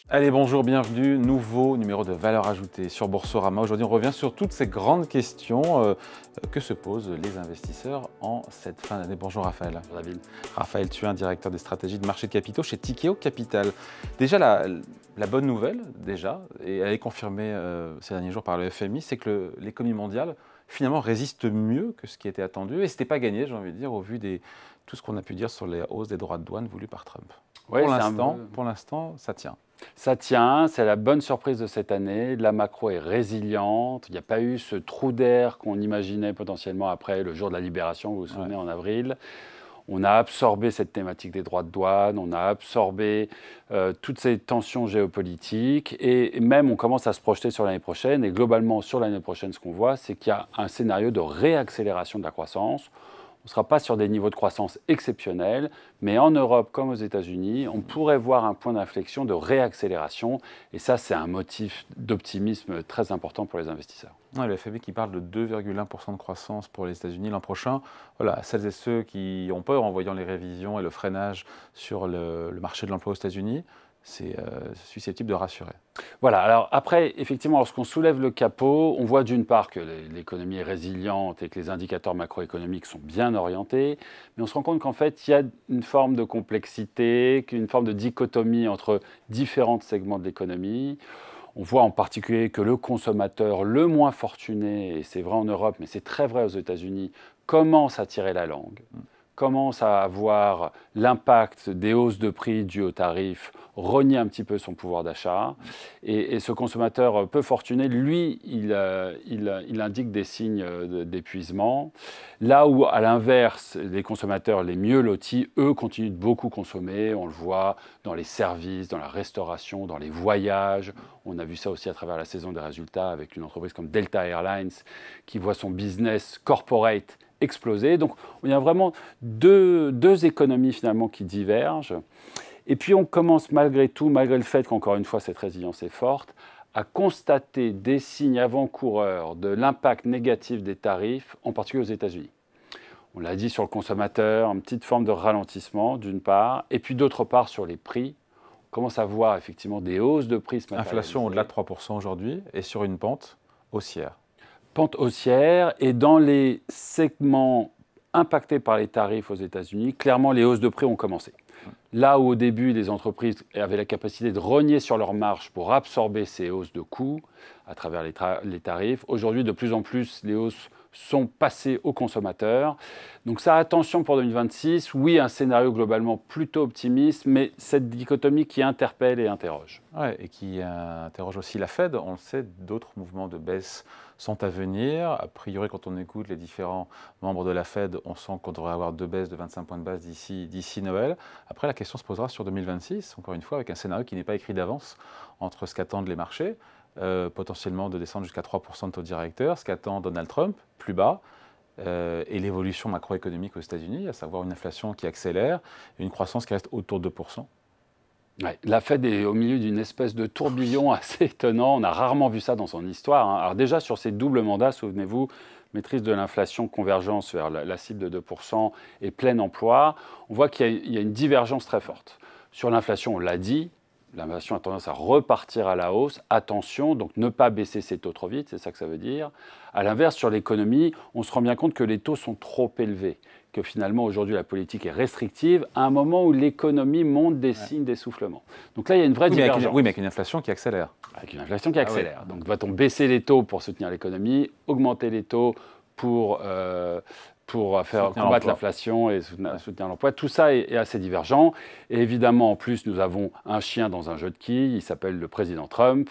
Allez, bonjour, bienvenue. Nouveau numéro de Valeurs Ajoutées sur Boursorama. Aujourd'hui, on revient sur toutes ces grandes questions que se posent les investisseurs en cette fin d'année. Bonjour Raphaël. Bonjour David. Raphaël Thuin, directeur des stratégies de marché de capitaux chez Tikehau Capital. Déjà, la bonne nouvelle, et elle est confirmée ces derniers jours par le FMI, c'est que l'économie mondiale, finalement, résiste mieux que ce qui était attendu. Et ce n'était pas gagné, j'ai envie de dire, au vu de tout ce qu'on a pu dire sur les hausses des droits de douane voulues par Trump. Ouais, pour l'instant, ça tient. Ça tient, c'est la bonne surprise de cette année. La macro est résiliente. Il n'y a pas eu ce trou d'air qu'on imaginait potentiellement après le jour de la libération, vous vous souvenez, en avril. On a absorbé cette thématique des droits de douane, on a absorbé toutes ces tensions géopolitiques et même on commence à se projeter sur l'année prochaine. Et globalement, sur l'année prochaine, ce qu'on voit, c'est qu'il y a un scénario de réaccélération de la croissance. On ne sera pas sur des niveaux de croissance exceptionnels, mais en Europe comme aux États-Unis, on pourrait voir un point d'inflexion de réaccélération. Et ça, c'est un motif d'optimisme très important pour les investisseurs. Ouais, le FMI qui parle de 2,1% de croissance pour les États-Unis l'an prochain. Voilà, celles et ceux qui ont peur en voyant les révisions et le freinage sur le marché de l'emploi aux États-Unis, c'est susceptible de rassurer. Voilà, alors après, effectivement, lorsqu'on soulève le capot, on voit d'une part que l'économie est résiliente et que les indicateurs macroéconomiques sont bien orientés, mais on se rend compte qu'en fait, il y a une forme de complexité, une forme de dichotomie entre différents segments de l'économie. On voit en particulier que le consommateur le moins fortuné, et c'est vrai en Europe, mais c'est très vrai aux États-Unis, commence à tirer la langue, commence à avoir l'impact des hausses de prix dues aux tarifs, renier un petit peu son pouvoir d'achat. Et ce consommateur peu fortuné, lui, il indique des signes d'épuisement. Là où, à l'inverse, les consommateurs les mieux lotis, eux, continuent de beaucoup consommer. On le voit dans les services, dans la restauration, dans les voyages. On a vu ça aussi à travers la saison des résultats avec une entreprise comme Delta Airlines qui voit son business corporate exploser. Donc, il y a vraiment deux économies finalement qui divergent. Et puis, on commence malgré tout, malgré le fait qu'encore une fois, cette résilience est forte, à constater des signes avant-coureurs de l'impact négatif des tarifs, en particulier aux États-Unis. On l'a dit sur le consommateur, une petite forme de ralentissement d'une part, et puis d'autre part sur les prix. On commence à voir effectivement des hausses de prix se matérialiser. Inflation au-delà de 3% aujourd'hui et sur une pente haussière. Pente haussière, et dans les segments impactés par les tarifs aux États-Unis, clairement les hausses de prix ont commencé. Là où au début les entreprises avaient la capacité de rogner sur leurs marges pour absorber ces hausses de coûts à travers les tarifs, aujourd'hui de plus en plus les hausses sont passées aux consommateurs. Donc ça, attention pour 2026, oui, un scénario globalement plutôt optimiste, mais cette dichotomie qui interpelle et interroge. Ouais, et qui interroge aussi la Fed. On le sait, d'autres mouvements de baisse sont à venir. A priori, quand on écoute les différents membres de la Fed, on sent qu'on devrait avoir 2 baisses de 25 points de base d'ici Noël. Après, la question se posera sur 2026, encore une fois, avec un scénario qui n'est pas écrit d'avance entre ce qu'attendent les marchés, potentiellement de descendre jusqu'à 3% de taux directeur, ce qu'attend Donald Trump, plus bas, et l'évolution macroéconomique aux États-Unis, à savoir une inflation qui accélère et une croissance qui reste autour de 2%. Ouais, la Fed est au milieu d'une espèce de tourbillon assez étonnant. On a rarement vu ça dans son histoire. Alors déjà, sur ces doubles mandats, souvenez-vous, maîtrise de l'inflation, convergence vers la cible de 2% et plein emploi, on voit qu'il y a une divergence très forte. Sur l'inflation, on l'a dit, l'inflation a tendance à repartir à la hausse. Attention, donc ne pas baisser ses taux trop vite, c'est ça que ça veut dire. À l'inverse, sur l'économie, on se rend bien compte que les taux sont trop élevés, que finalement aujourd'hui la politique est restrictive à un moment où l'économie montre des signes d'essoufflement. Donc là, il y a une vraie divergence. Oui, mais avec une inflation qui accélère. Avec une inflation qui accélère. Oui. Donc va-t-on baisser les taux pour soutenir l'économie, augmenter les taux pour combattre l'inflation et soutenir l'emploi. Tout ça est assez divergent. Et évidemment, en plus, nous avons un chien dans un jeu de quilles. Il s'appelle le président Trump.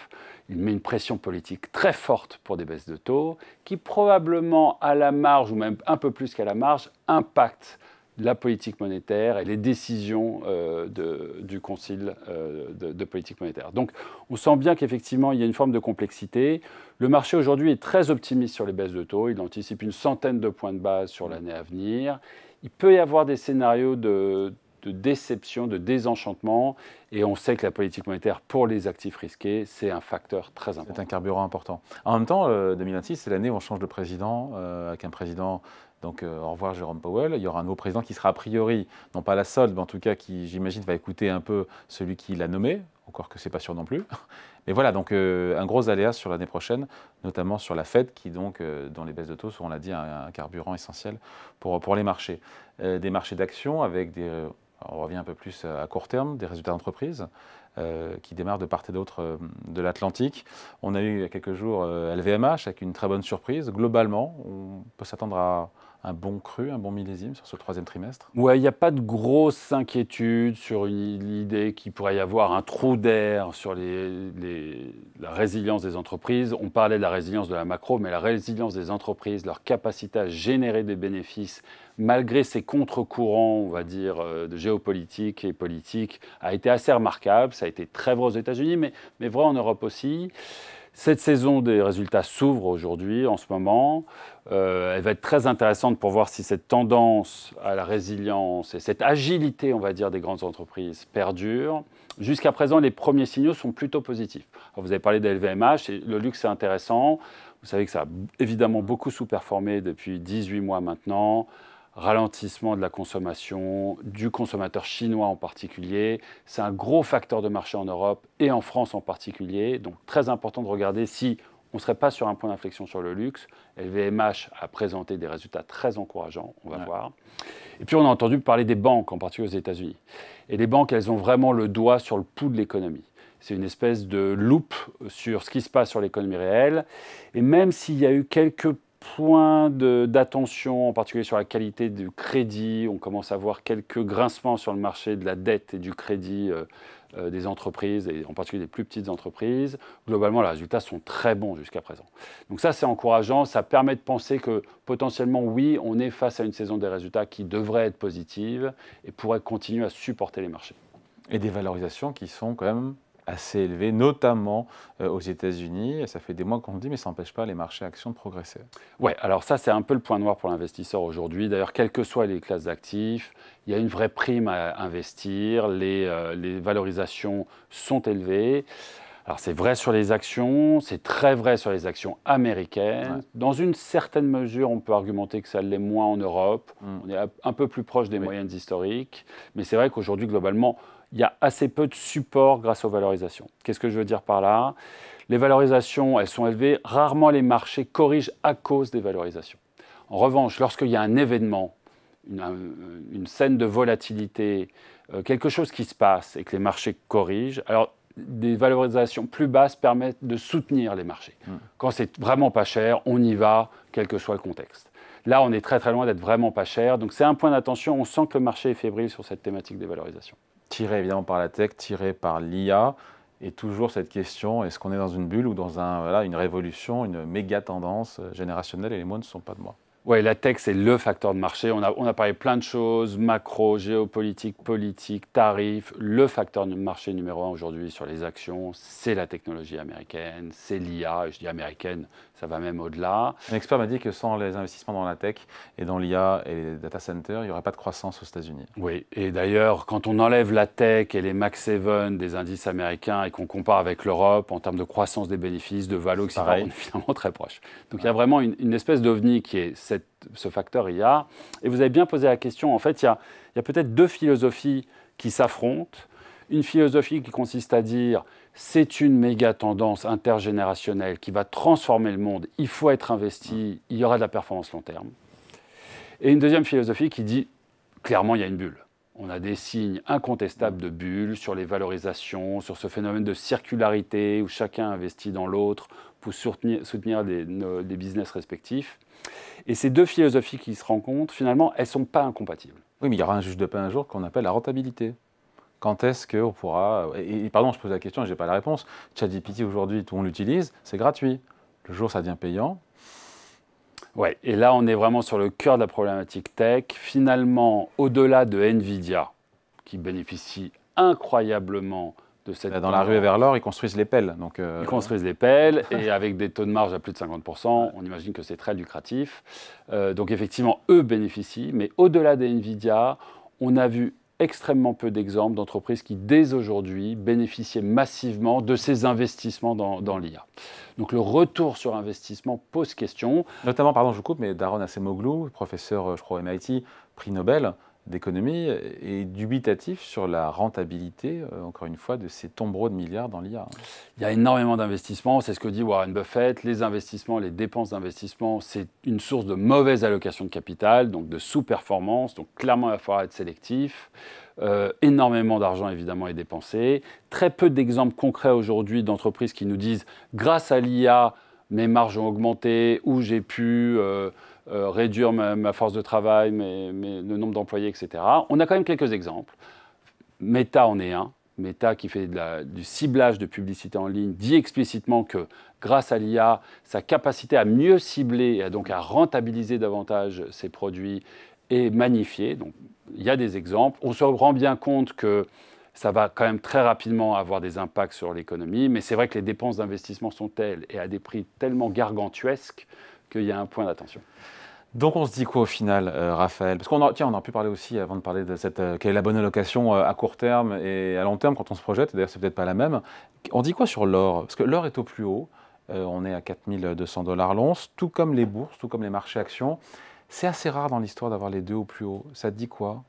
Il met une pression politique très forte pour des baisses de taux qui probablement, à la marge, ou même un peu plus qu'à la marge, impactent la politique monétaire et les décisions du Conseil de politique monétaire. Donc, on sent bien qu'effectivement, il y a une forme de complexité. Le marché aujourd'hui est très optimiste sur les baisses de taux. Il anticipe une centaine de points de base sur l'année à venir. Il peut y avoir des scénarios de déception, de désenchantement. Et on sait que la politique monétaire pour les actifs risqués, c'est un facteur très important. C'est un carburant important. En même temps, 2026, c'est l'année où on change de président, avec un président... Donc, au revoir Jérôme Powell. Il y aura un nouveau président qui sera a priori, non pas à la solde, mais en tout cas qui, j'imagine, va écouter un peu celui qui l'a nommé. encore que ce n'est pas sûr non plus. Mais voilà, donc un gros aléa sur l'année prochaine, notamment sur la Fed, qui donc, dans les baisses de taux, on l'a dit, un carburant essentiel pour les marchés. Des marchés d'actions avec on revient un peu plus à court terme, des résultats d'entreprise qui démarrent de part et d'autre de l'Atlantique. On a eu il y a quelques jours LVMH avec une très bonne surprise. Globalement, on peut s'attendre à un bon cru, un bon millésime sur ce troisième trimestre. Ouais, il n'y a pas de grosse inquiétude sur l'idée qu'il pourrait y avoir un trou d'air sur la résilience des entreprises. On parlait de la résilience de la macro, mais la résilience des entreprises, leur capacité à générer des bénéfices, malgré ces contre-courants, on va dire, de géopolitique et politique, a été assez remarquable. Ça a été très vrai aux États-Unis, mais vrai en Europe aussi. Cette saison des résultats s'ouvre aujourd'hui, en ce moment. Elle va être très intéressante pour voir si cette tendance à la résilience et cette agilité, on va dire, des grandes entreprises perdure. Jusqu'à présent, les premiers signaux sont plutôt positifs. Alors, vous avez parlé de LVMH, et le luxe, c'est intéressant. Vous savez que ça a évidemment beaucoup sous-performé depuis 18 mois maintenant. Ralentissement de la consommation, du consommateur chinois en particulier. C'est un gros facteur de marché en Europe et en France en particulier. Donc très important de regarder si on ne serait pas sur un point d'inflexion sur le luxe. LVMH a présenté des résultats très encourageants, on va voir. Et puis on a entendu parler des banques, en particulier aux États-Unis. Et les banques, elles ont vraiment le doigt sur le pouls de l'économie. C'est une espèce de loupe sur ce qui se passe sur l'économie réelle. Et même s'il y a eu quelques point d'attention, en particulier sur la qualité du crédit. On commence à voir quelques grincements sur le marché de la dette et du crédit des entreprises, et en particulier des plus petites entreprises. Globalement, les résultats sont très bons jusqu'à présent. Donc ça, c'est encourageant. Ça permet de penser que potentiellement, oui, on est face à une saison des résultats qui devrait être positive et pourrait continuer à supporter les marchés. Et des valorisations qui sont quand même assez élevé, notamment aux États-Unis. Et ça fait des mois qu'on le dit, mais ça n'empêche pas les marchés actions de progresser. Oui, alors ça, c'est un peu le point noir pour l'investisseur aujourd'hui. D'ailleurs, quelles que soient les classes d'actifs, il y a une vraie prime à investir. Les valorisations sont élevées. Alors, c'est vrai sur les actions, c'est très vrai sur les actions américaines. Ouais. Dans une certaine mesure, on peut argumenter que ça l'est moins en Europe. On est un peu plus proche des moyennes historiques. Mais c'est vrai qu'aujourd'hui, globalement, il y a assez peu de support grâce aux valorisations. Qu'est-ce que je veux dire par là? Les valorisations, elles sont élevées. Rarement les marchés corrigent à cause des valorisations. En revanche, lorsqu'il y a un événement, une scène de volatilité, quelque chose qui se passe et que les marchés corrigent, alors des valorisations plus basses permettent de soutenir les marchés. Quand c'est vraiment pas cher, on y va, quel que soit le contexte. Là, on est très très loin d'être vraiment pas cher. Donc c'est un point d'attention. On sent que le marché est fébrile sur cette thématique des valorisations. Tiré évidemment par la tech, tiré par l'IA, et toujours cette question, est-ce qu'on est dans une bulle ou dans une révolution, une méga tendance générationnelle, et les mots ne sont pas de moi. Oui, la tech, c'est le facteur de marché. On a parlé plein de choses, macro, géopolitique, politique, tarifs. Le facteur de marché numéro 1 aujourd'hui sur les actions, c'est la technologie américaine, c'est l'IA. Je dis américaine, ça va même au-delà. Un expert m'a dit que sans les investissements dans la tech et dans l'IA et les data centers, il n'y aurait pas de croissance aux États-Unis. Oui, et d'ailleurs, quand on enlève la tech et les Max 7 des indices américains et qu'on compare avec l'Europe en termes de croissance des bénéfices, de valo, etc., on est finalement très proche. Donc il y a vraiment une espèce d'ovni qui est ce facteur IA. Et vous avez bien posé la question, en fait, il y a peut-être deux philosophies qui s'affrontent. Une philosophie qui consiste à dire c'est une méga tendance intergénérationnelle qui va transformer le monde, il faut être investi, il y aura de la performance long terme. Et une deuxième philosophie qui dit clairement il y a une bulle. On a des signes incontestables de bulle sur les valorisations, sur ce phénomène de circularité où chacun investit dans l'autre pour soutenir des business respectifs. Et ces deux philosophies qui se rencontrent, finalement, elles ne sont pas incompatibles. Oui, mais il y aura un juge de pain un jour qu'on appelle la rentabilité. Quand est-ce qu'on pourra... Et pardon, je pose la question et je n'ai pas la réponse. ChatGPT, aujourd'hui, tout le monde l'utilise, c'est gratuit. Le jour, ça devient payant. Oui, et là, on est vraiment sur le cœur de la problématique tech. Finalement, au-delà de NVIDIA, qui bénéficie incroyablement de cette... Dans la rue vers l'or, ils construisent les pelles. Donc Ils construisent les pelles, et avec des taux de marge à plus de 50%, on imagine que c'est très lucratif. Donc effectivement, eux bénéficient, mais au-delà des NVIDIA, on a vu extrêmement peu d'exemples d'entreprises qui, dès aujourd'hui, bénéficiaient massivement de ces investissements dans l'IA. Donc le retour sur investissement pose question. Notamment, pardon, je vous coupe, mais Daron Acemoglu, professeur, je crois, au MIT, prix Nobel, d'économie est dubitatif sur la rentabilité, encore une fois, de ces tombereaux de milliards dans l'IA. Il y a énormément d'investissements, c'est ce que dit Warren Buffett. Les investissements, les dépenses d'investissement, c'est une source de mauvaise allocation de capital, donc de sous-performance. Donc clairement, il va falloir être sélectif. Énormément d'argent, évidemment, est dépensé. Très peu d'exemples concrets aujourd'hui d'entreprises qui nous disent « grâce à l'IA, mes marges ont augmenté » ou « j'ai pu… réduire ma force de travail, le nombre d'employés, etc. » On a quand même quelques exemples. Meta en est un. Meta, qui fait du ciblage de publicité en ligne, dit explicitement que grâce à l'IA, sa capacité à mieux cibler et donc à rentabiliser davantage ses produits est magnifiée. Donc, il y a des exemples. On se rend bien compte que ça va quand même très rapidement avoir des impacts sur l'économie, mais c'est vrai que les dépenses d'investissement sont telles et à des prix tellement gargantuesques qu'il y a un point d'attention. Donc on se dit quoi au final, Raphaël? Parce qu'on a pu parler aussi, avant de parler de quelle est la bonne allocation à court terme et à long terme quand on se projette, d'ailleurs c'est peut-être pas la même. On dit quoi sur l'or? Parce que l'or est au plus haut, on est à 4200 $ l'once, tout comme les bourses, tout comme les marchés actions. C'est assez rare dans l'histoire d'avoir les deux au plus haut. Ça te dit quoi?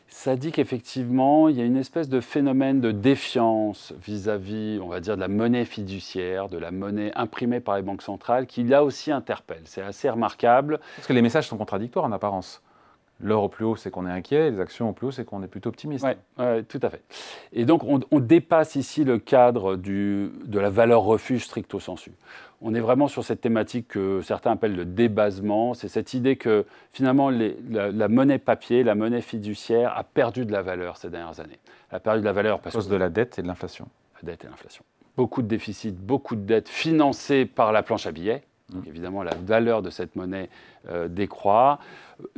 Ça dit qu'effectivement, il y a une espèce de phénomène de défiance vis-à-vis, on va dire, de la monnaie fiduciaire, de la monnaie imprimée par les banques centrales, qui là aussi interpelle. C'est assez remarquable. Parce que les messages sont contradictoires en apparence. L'or au plus haut, c'est qu'on est inquiet, les actions au plus haut, c'est qu'on est plutôt optimiste. Oui, tout à fait. Et donc, on dépasse ici le cadre de la valeur refuge stricto sensu. On est vraiment sur cette thématique que certains appellent le débasement. C'est cette idée que, finalement, la monnaie papier, la monnaie fiduciaire a perdu de la valeur ces dernières années. Elle a perdu de la valeur parce à cause de la dette et de l'inflation. La dette et l'inflation. Beaucoup de déficits, beaucoup de dettes financées par la planche à billets. Donc évidemment, la valeur de cette monnaie décroît.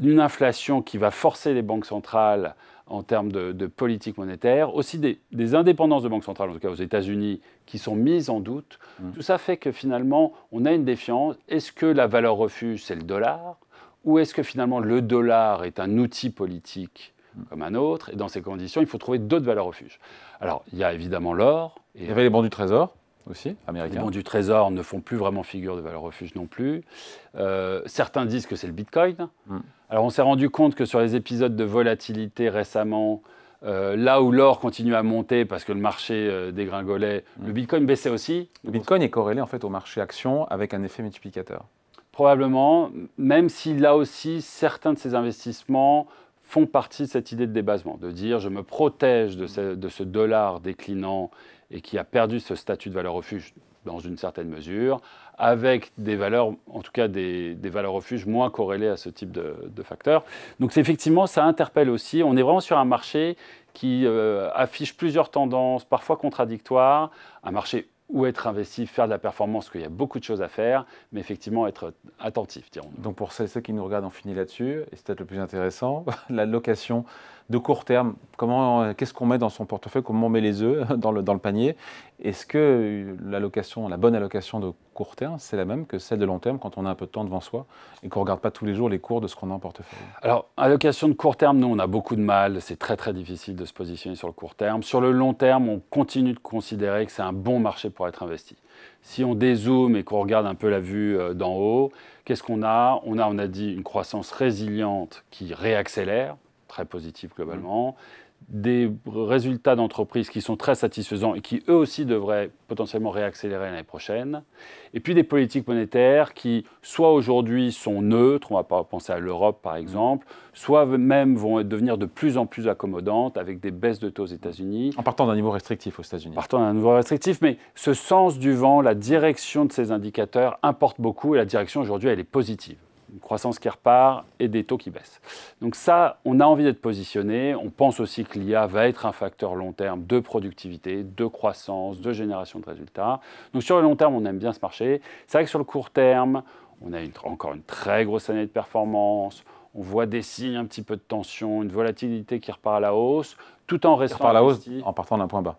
Une inflation qui va forcer les banques centrales en termes de politique monétaire. Aussi des indépendances de banques centrales, en tout cas aux États-Unis, qui sont mises en doute. Tout ça fait que finalement, on a une défiance. Est-ce que la valeur refuge, c'est le dollar? Ou est-ce que finalement, le dollar est un outil politique comme un autre? Et dans ces conditions, il faut trouver d'autres valeurs refuges. Alors, il y a évidemment l'or. Il y avait les bons du Trésor aussi, américains. Les bons du Trésor ne font plus vraiment figure de valeur refuge non plus. Certains disent que c'est le Bitcoin. Alors on s'est rendu compte que sur les épisodes de volatilité récemment, là où l'or continue à monter parce que le marché dégringolait, le Bitcoin baissait aussi. Le Bitcoin est corrélé en fait au marché action avec un effet multiplicateur. Probablement, même si là aussi certains de ces investissements font partie de cette idée de débasement, de dire je me protège de ce dollar déclinant et qui a perdu ce statut de valeur refuge dans une certaine mesure, avec des valeurs, en tout cas des valeurs refuges moins corrélées à ce type de facteurs. Donc effectivement, ça interpelle aussi. On est vraiment sur un marché qui affiche plusieurs tendances, parfois contradictoires, un marché où être investi, faire de la performance, parce qu'il y a beaucoup de choses à faire, mais effectivement être attentif, dirons-nous. Donc pour ceux qui nous regardent, on finit là-dessus, et c'est peut-être le plus intéressant, la location de court terme, qu'est-ce qu'on met dans son portefeuille, comment on met les œufs dans le panier? Est-ce que la bonne allocation de court terme, c'est la même que celle de long terme quand on a un peu de temps devant soi et qu'on ne regarde pas tous les jours les cours de ce qu'on a en portefeuille? Alors, allocation de court terme, nous, on a beaucoup de mal. C'est très, très difficile de se positionner sur le court terme. Sur le long terme, on continue de considérer que c'est un bon marché pour être investi. Si on dézoome et qu'on regarde un peu la vue d'en haut, qu'est-ce qu'on a? On a dit, une croissance résiliente qui réaccélère, très positive globalement, des résultats d'entreprises qui sont très satisfaisants et qui eux aussi devraient potentiellement réaccélérer l'année prochaine, et puis des politiques monétaires qui soit aujourd'hui sont neutres, on va pas penser à l'Europe par exemple, soit même vont devenir de plus en plus accommodantes avec des baisses de taux aux États-Unis. En partant d'un niveau restrictif aux États-Unis. Partant d'un niveau restrictif, mais ce sens du vent, la direction de ces indicateurs importe beaucoup et la direction aujourd'hui elle est positive. Une croissance qui repart et des taux qui baissent. Donc ça, on a envie d'être positionné. On pense aussi que l'IA va être un facteur long terme de productivité, de croissance, de génération de résultats. Donc sur le long terme, on aime bien ce marché. C'est vrai que sur le court terme, on a encore une très grosse année de performance. On voit des signes un petit peu de tension, une volatilité qui repart à la hausse, tout en restant à la hausse en partant d'un point bas.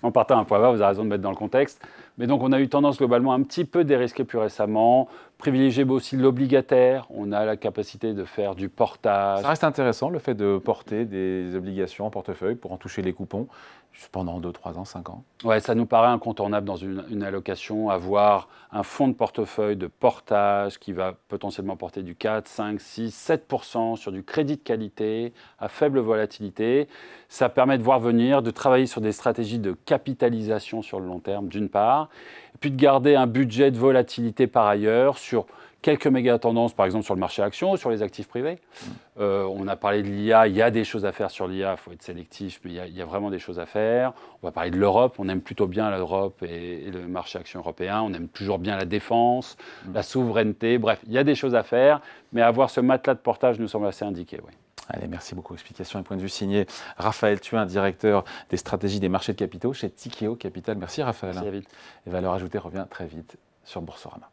En partant d'un point bas, vous avez raison de mettre dans le contexte. Mais donc, on a eu tendance globalement un petit peu dérisquer plus récemment, privilégier aussi l'obligataire. On a la capacité de faire du portage. Ça reste intéressant, le fait de porter des obligations en portefeuille pour en toucher les coupons pendant 2, 3 ans, 5 ans. Ouais, ça nous paraît incontournable dans une allocation, avoir un fonds de portefeuille de portage qui va potentiellement porter du 4, 5, 6, 7% sur du crédit de qualité à faible volatilité. Ça permet de voir venir, de travailler sur des stratégies de capitalisation sur le long terme d'une part, et puis de garder un budget de volatilité par ailleurs sur quelques méga tendances, par exemple sur le marché action ou sur les actifs privés. On a parlé de l'IA, il y a des choses à faire sur l'IA, il faut être sélectif, mais il y a vraiment des choses à faire. On va parler de l'Europe, on aime plutôt bien l'Europe et le marché action européen, on aime toujours bien la défense, la souveraineté, bref, il y a des choses à faire, mais avoir ce matelas de portage nous semble assez indiqué. Oui. Allez, merci beaucoup. Explication et point de vue signé Raphaël Thuin, directeur des stratégies des marchés de capitaux chez Tikehau Capital. Merci Raphaël. Merci David. Et Valeurs Ajoutées revient très vite sur Boursorama.